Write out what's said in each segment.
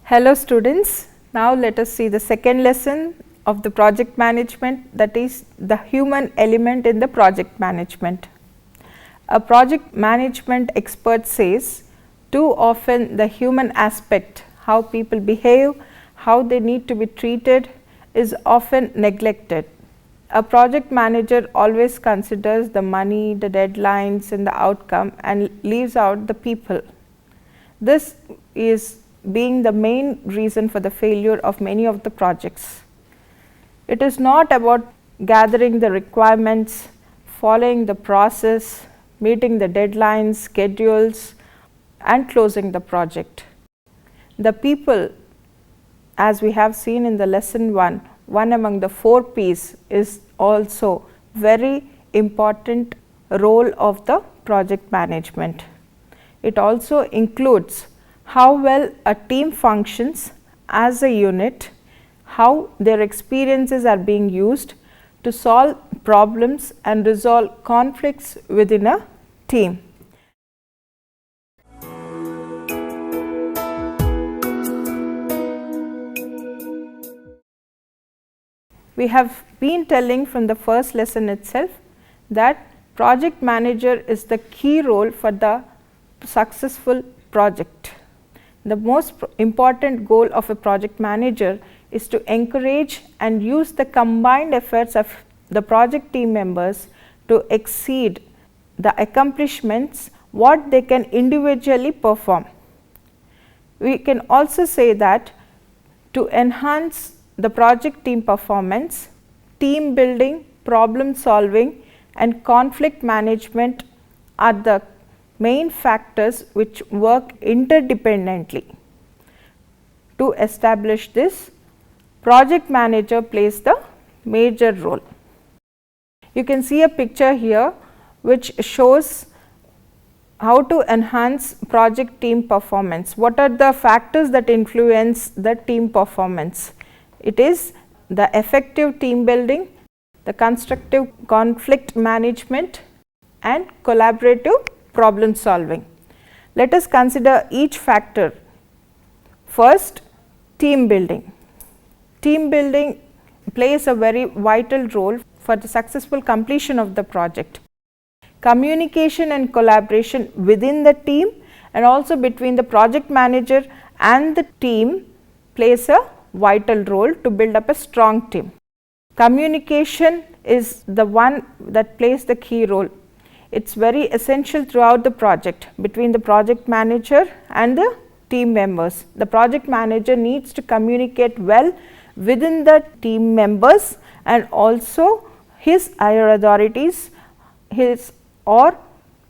Hello students, now let us see the second lesson of the project management, that is the human element in the project management. A project management expert says too often the human aspect, how people behave, how they need to be treated, is often neglected. A project manager always considers the money, the deadlines and the outcome and leaves out the people. This is being the main reason for the failure of many of the projects. It is not about gathering the requirements, following the process, meeting the deadlines, schedules and closing the project. The people, as we have seen in the lesson 1 among the 4 P's is also very important role of the project management. It also includes how well a team functions as a unit, how their experiences are being used to solve problems and resolve conflicts within a team. We have been telling from the first lesson itself that project manager is the key role for the successful project. The most important goal of a project manager is to encourage and use the combined efforts of the project team members to exceed the accomplishments what they can individually perform. We can also say that to enhance the project team performance, team building, problem solving and conflict management are the main factors which work interdependently. To establish this, project manager plays the major role. You can see a picture here which shows how to enhance project team performance. What are the factors that influence the team performance? It is the effective team building, the constructive conflict management and collaborative problem solving. Let us consider each factor. First, team building. Team building plays a very vital role for the successful completion of the project. Communication and collaboration within the team and also between the project manager and the team plays a vital role to build up a strong team. Communication is the one that plays the key role. It is very essential throughout the project between the project manager and the team members. The project manager needs to communicate well within the team members and also his higher authorities, his or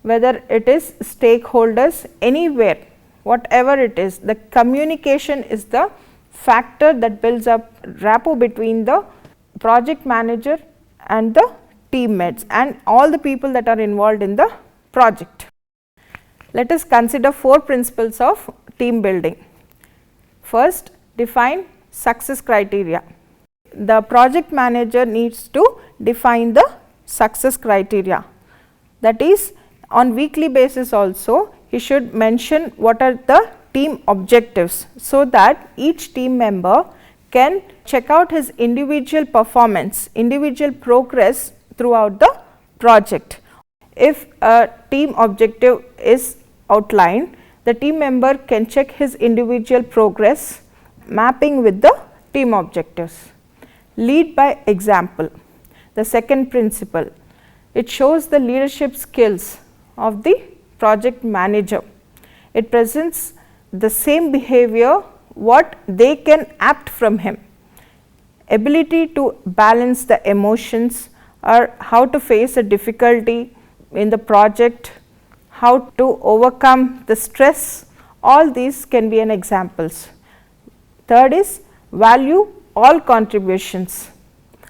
whether it is stakeholders, anywhere, whatever it is, the communication is the factor that builds up rapport between the project manager and the teammates and all the people that are involved in the project. Let us consider 4 principles of team building. First, define success criteria. The project manager needs to define the success criteria. That is, on weekly basis also he should mention what are the team objectives, so that each team member can check out his individual performance, individual progress throughout the project. If a team objective is outlined, the team member can check his individual progress mapping with the team objectives. Lead by example. The second principle, it shows the leadership skills of the project manager. It presents the same behavior what they can apt from him. Ability to balance the emotions, or how to face a difficulty in the project, how to overcome the stress, all these can be an examples. Third is value all contributions.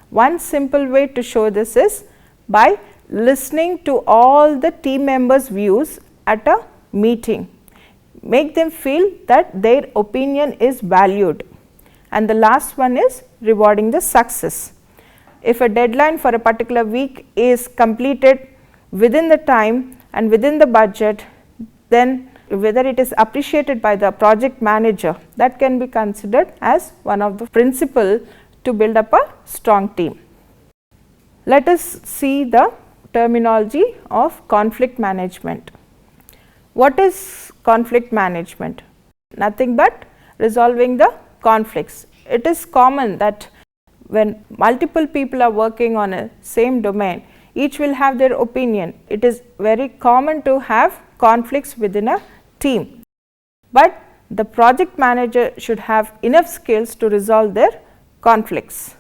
One simple way to show this is by listening to all the team members' views at a meeting. Make them feel that their opinion is valued. And the last one is rewarding the success. If a deadline for a particular week is completed within the time and within the budget, then whether it is appreciated by the project manager, that can be considered as one of the principles to build up a strong team. Let us see the terminology of conflict management. What is conflict management? Nothing but resolving the conflicts. It is common that when multiple people are working on a same domain, each will have their opinion. It is very common to have conflicts within a team, but the project manager should have enough skills to resolve their conflicts.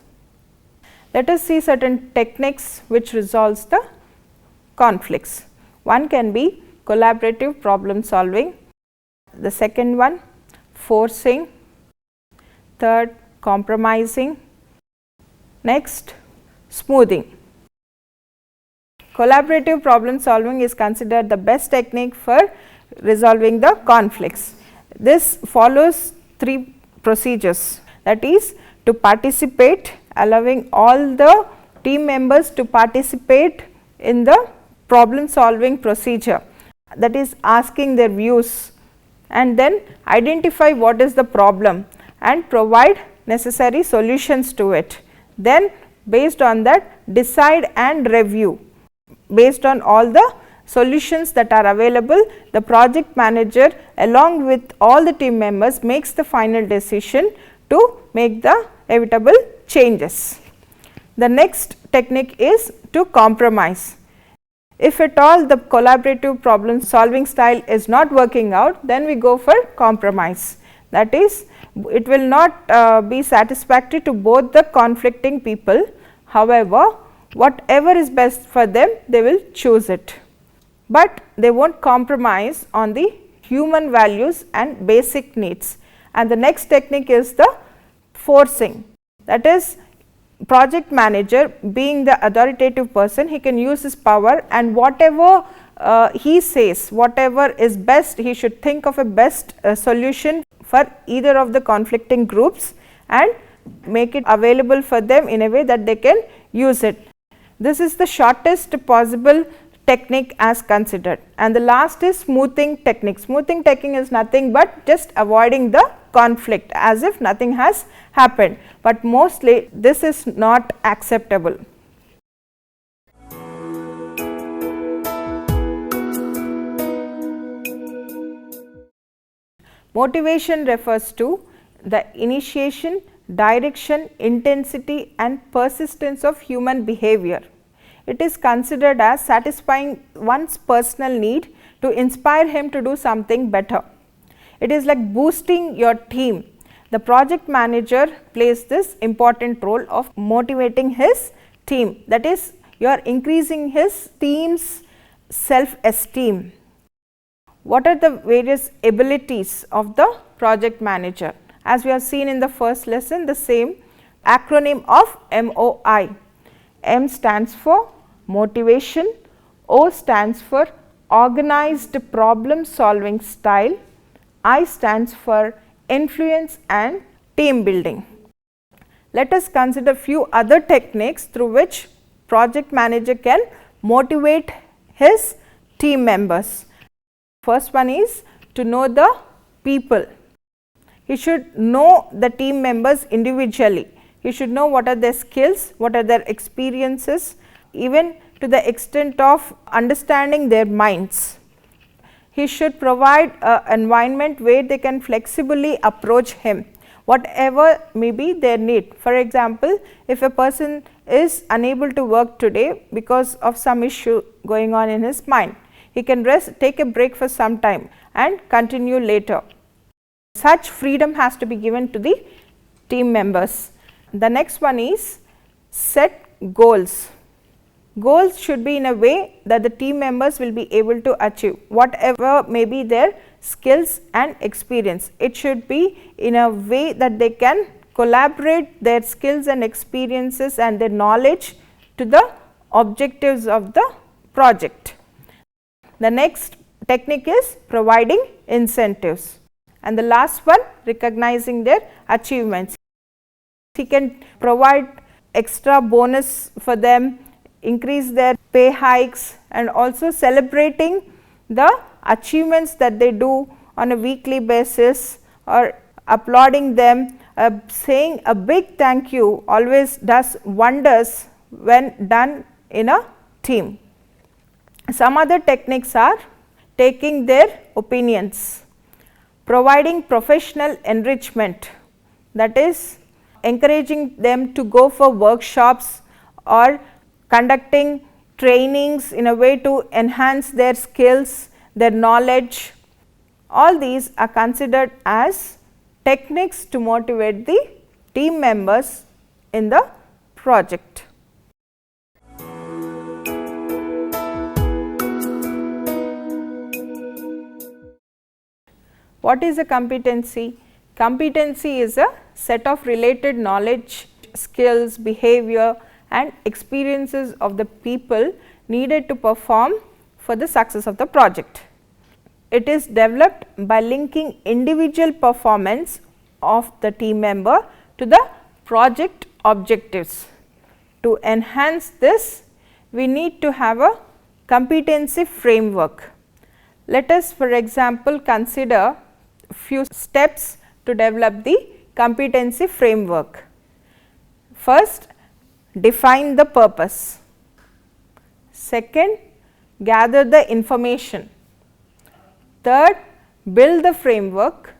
Let us see certain techniques which resolves the conflicts. One can be collaborative problem solving, the second one forcing, third compromising, next smoothing. Collaborative problem solving is considered the best technique for resolving the conflicts. This follows three procedures, that is to participate, allowing all the team members to participate in the problem solving procedure, that is asking their views, and then identify what is the problem and provide necessary solutions to it. Then based on that decide and review. Based on all the solutions that are available, the project manager along with all the team members makes the final decision to make the inevitable changes. The next technique is to compromise. If at all the collaborative problem solving style is not working out, then we go for compromise. That is, it will not be satisfactory to both the conflicting people. However, whatever is best for them, they will choose it, but they will not compromise on the human values and basic needs. And the next technique is the forcing, that is project manager being the authoritative person, he can use his power and whatever he says, whatever is best, he should think of a best solution for either of the conflicting groups and make it available for them in a way that they can use it. This is the shortest possible technique as considered. And the last is smoothing technique. Smoothing technique is nothing but just avoiding the conflict as if nothing has happened, but mostly this is not acceptable. Motivation refers to the initiation, direction, intensity and persistence of human behavior. It is considered as satisfying one's personal need to inspire him to do something better. It is like boosting your team. The project manager plays this important role of motivating his team, that is, you are increasing his team's self-esteem. What are the various abilities of the project manager? As we have seen in the first lesson, the same acronym of MOI. M stands for motivation, O stands for organized problem solving style, I stands for influence and team building. Let us consider few other techniques through which project manager can motivate his team members. First one is to know the people. He should know the team members individually. He should know what are their skills, what are their experiences, even to the extent of understanding their minds. He should provide an environment where they can flexibly approach him, whatever may be their need. For example, if a person is unable to work today because of some issue going on in his mind, he can rest, take a break for some time and continue later. Such freedom has to be given to the team members. The next one is set goals. Goals should be in a way that the team members will be able to achieve whatever may be their skills and experience. It should be in a way that they can collaborate their skills and experiences and their knowledge to the objectives of the project. The next technique is providing incentives, and the last one, recognizing their achievements. He can provide extra bonus for them, increase their pay hikes and also celebrating the achievements that they do on a weekly basis, or applauding them, saying a big thank you always does wonders when done in a team. Some other techniques are taking their opinions, providing professional enrichment, that is encouraging them to go for workshops or conducting trainings in a way to enhance their skills, their knowledge. All these are considered as techniques to motivate the team members in the project. What is a competency? Competency is a set of related knowledge, skills, behavior and experiences of the people needed to perform for the success of the project. It is developed by linking individual performance of the team member to the project objectives. To enhance this, we need to have a competency framework. Let us, for example, consider few steps to develop the competency framework. First, define the purpose. Second, gather the information. Third, build the framework,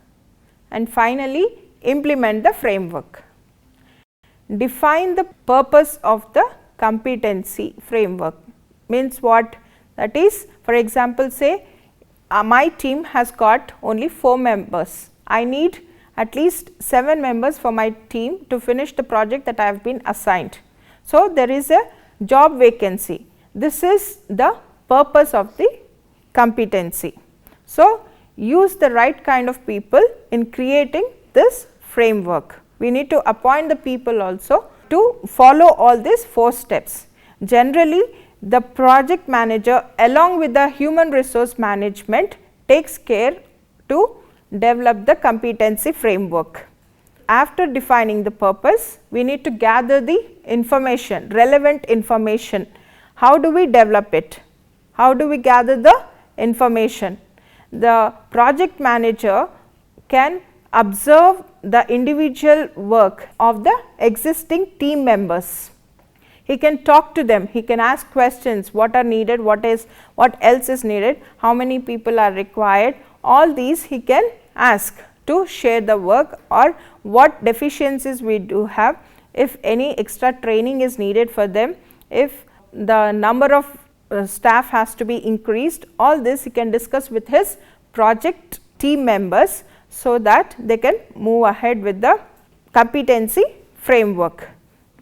and finally implement the framework. Define the purpose of the competency framework means what? That is, for example, say my team has got only 4 members. I need at least 7 members for my team to finish the project that I have been assigned. So, there is a job vacancy. This is the purpose of the competency. So, use the right kind of people in creating this framework. We need to appoint the people also to follow all these 4 steps. Generally, the project manager along with the human resource management takes care to develop the competency framework. After defining the purpose, we need to gather the information, relevant information. How do we develop it? How do we gather the information? The project manager can observe the individual work of the existing team members. He can talk to them, he can ask questions, what are needed, what else is needed, how many people are required, all these he can ask to share the work, or what deficiencies we do have, if any extra training is needed for them, if the number of staff has to be increased, all this he can discuss with his project team members, so that they can move ahead with the competency framework.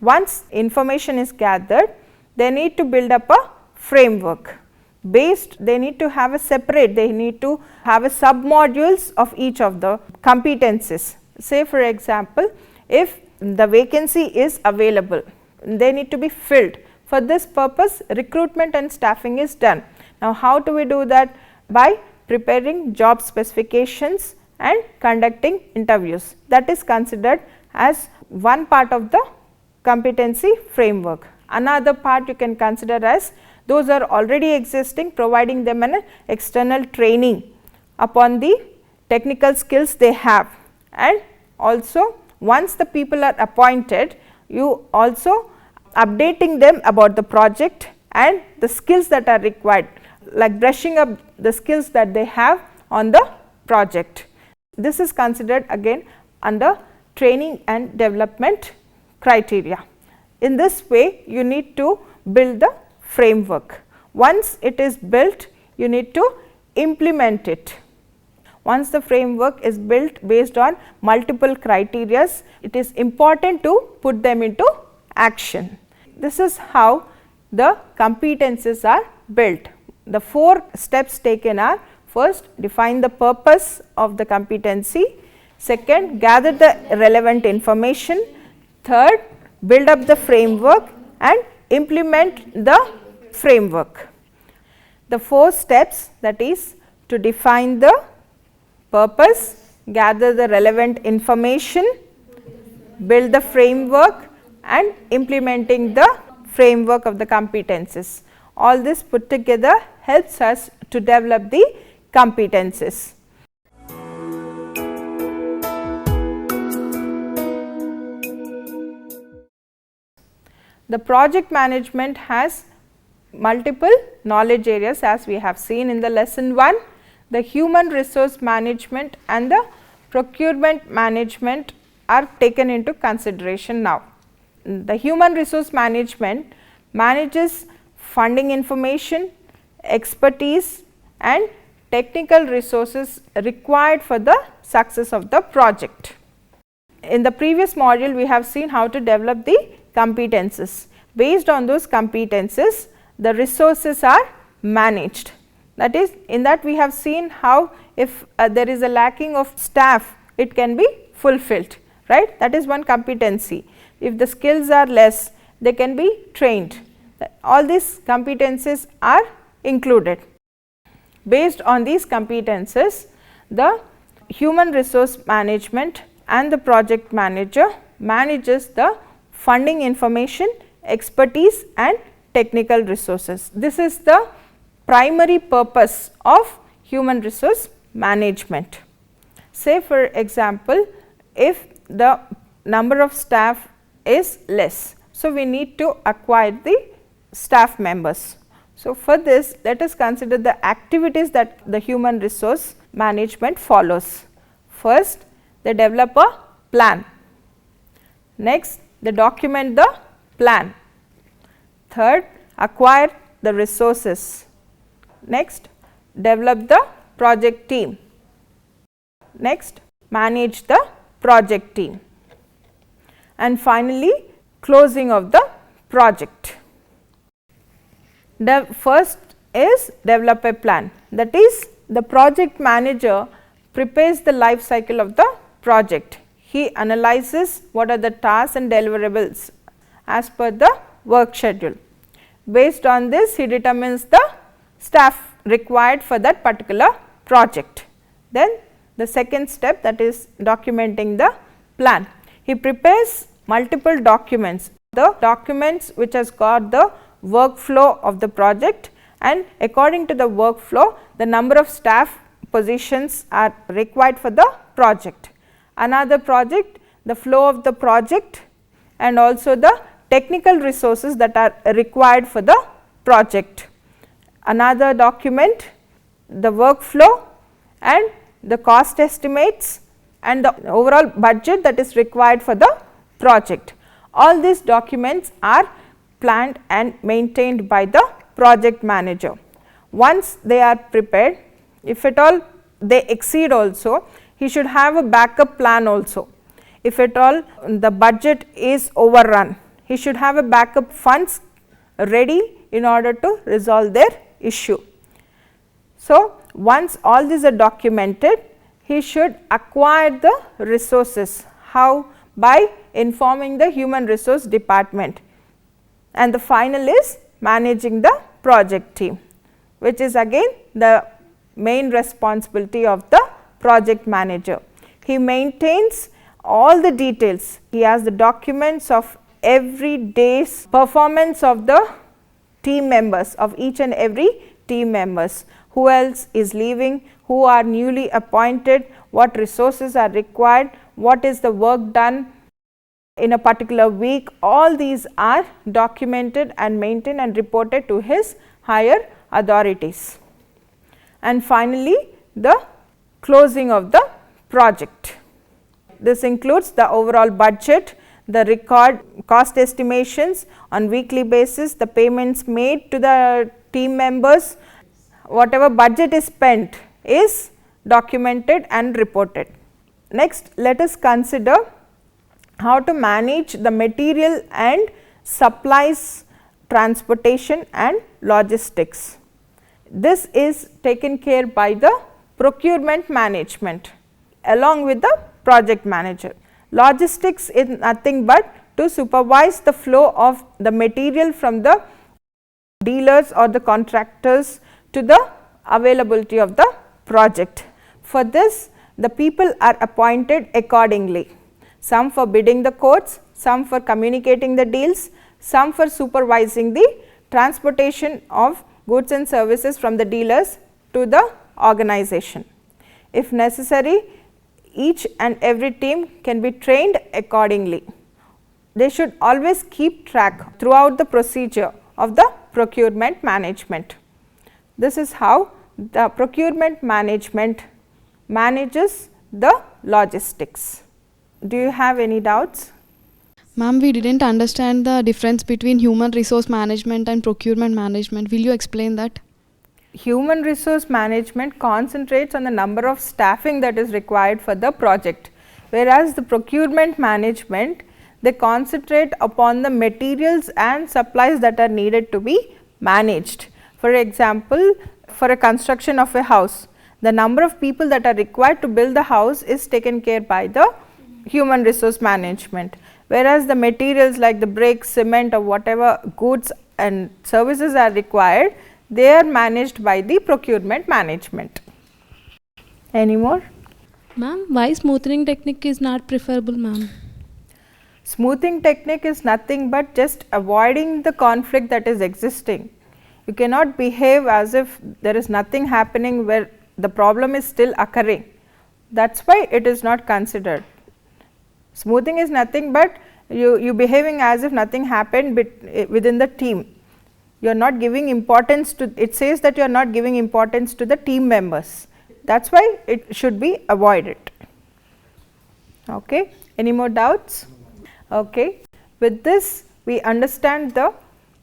Once information is gathered, they need to build up a framework. They need to have a separate, they need to have a sub modules of each of the competencies. Say for example, if the vacancy is available, they need to be filled. For this purpose, recruitment and staffing is done. Now, how do we do that? By preparing job specifications and conducting interviews. That is considered as one part of the competency framework. Another part you can consider as those are already existing, providing them an external training upon the technical skills they have, and also once the people are appointed, you also updating them about the project and the skills that are required, like brushing up the skills that they have on the project. This is considered again under training and development criteria. In this way, you need to build the framework. Once it is built, you need to implement it. Once the framework is built based on multiple criteria, it is important to put them into action. This is how the competencies are built. The 4 steps taken are: first, define the purpose of the competency; second, gather the relevant information; third, build up the framework and implement the framework. The 4 steps, that is to define the purpose, gather the relevant information, build the framework and implementing the framework of the competencies. All this put together helps us to develop the competencies. The project management has multiple knowledge areas, as we have seen in the lesson 1. The human resource management and the procurement management are taken into consideration now. The human resource management manages funding information, expertise and technical resources required for the success of the project. In the previous module, we have seen how to develop the competences. Based on those competences, the resources are managed. That is, in that we have seen how if there is a lacking of staff, it can be fulfilled, right. That is one competency. If the skills are less, they can be trained. All these competencies are included. Based on these competences, the human resource management and the project manager manages the funding information, expertise and technical resources. This is the primary purpose of human resource management. Say for example, if the number of staff is less, so we need to acquire the staff members. So, for this, let us consider the activities that the human resource management follows. First, they develop a plan. Next, they document the plan. Third, acquire the resources. Next, develop the project team. Next, manage the project team. And finally, closing of the project. The first is develop a plan. That is, the project manager prepares the life cycle of the project. He analyzes what are the tasks and deliverables as per the work schedule. Based on this, he determines the staff required for that particular project. Then the second step, that is documenting the plan. He prepares multiple documents, the documents which has got the workflow of the project, and according to the workflow, the number of staff positions are required for the project. Another project, the flow of the project and also the technical resources that are required for the project. Another document, the workflow and the cost estimates and the overall budget that is required for the project. All these documents are planned and maintained by the project manager. Once they are prepared, if at all they exceed also, he should have a backup plan also. If at all the budget is overrun, he should have a backup funds ready in order to resolve their issue. So, once all these are documented, he should acquire the resources. How? By informing the human resource department. And the final is managing the project team, which is again the main responsibility of the project manager. He maintains all the details. He has the documents of every day's performance of the team members, of each and every team members. Who else is leaving, who are newly appointed, what resources are required, what is the work done in a particular week. All these are documented and maintained and reported to his higher authorities. And finally, the closing of the project. This includes the overall budget, the record cost estimations on weekly basis, the payments made to the team members, whatever budget is spent is documented and reported. Next, let us consider how to manage the material and supplies, transportation and logistics. This is taken care by the procurement management along with the project manager. Logistics is nothing but to supervise the flow of the material from the dealers or the contractors to the availability of the project. For this, the people are appointed accordingly. Some for bidding the quotes, some for communicating the deals, some for supervising the transportation of goods and services from the dealers to the organization. If necessary, each and every team can be trained accordingly. They should always keep track throughout the procedure of the procurement management. This is how the procurement management manages the logistics. Do you have any doubts? Ma'am, we didn't understand the difference between human resource management and procurement management. Will you explain that? Human resource management concentrates on the number of staffing that is required for the project, whereas the procurement management, they concentrate upon the materials and supplies that are needed to be managed. For example, for a construction of a house, the number of people that are required to build the house is taken care by the human resource management, whereas the materials like the bricks, cement or whatever goods and services are required, they are managed by the procurement management. Any more? Ma'am, why smoothing technique is not preferable, ma'am? Smoothing technique is nothing but just avoiding the conflict that is existing. You cannot behave as if there is nothing happening where the problem is still occurring. That is why it is not considered. Smoothing is nothing but you behaving as if nothing happened within the team. You are not giving importance to, it says that you are not giving importance to the team members. That is why it should be avoided. Okay. Any more doubts? Okay. With this, we understand the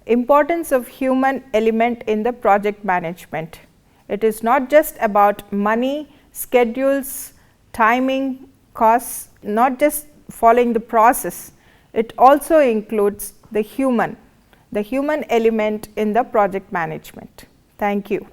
importance of human element in the project management. It is not just about money, schedules, timing, costs, not just following the process. It also includes the human element in the project management. Thank you.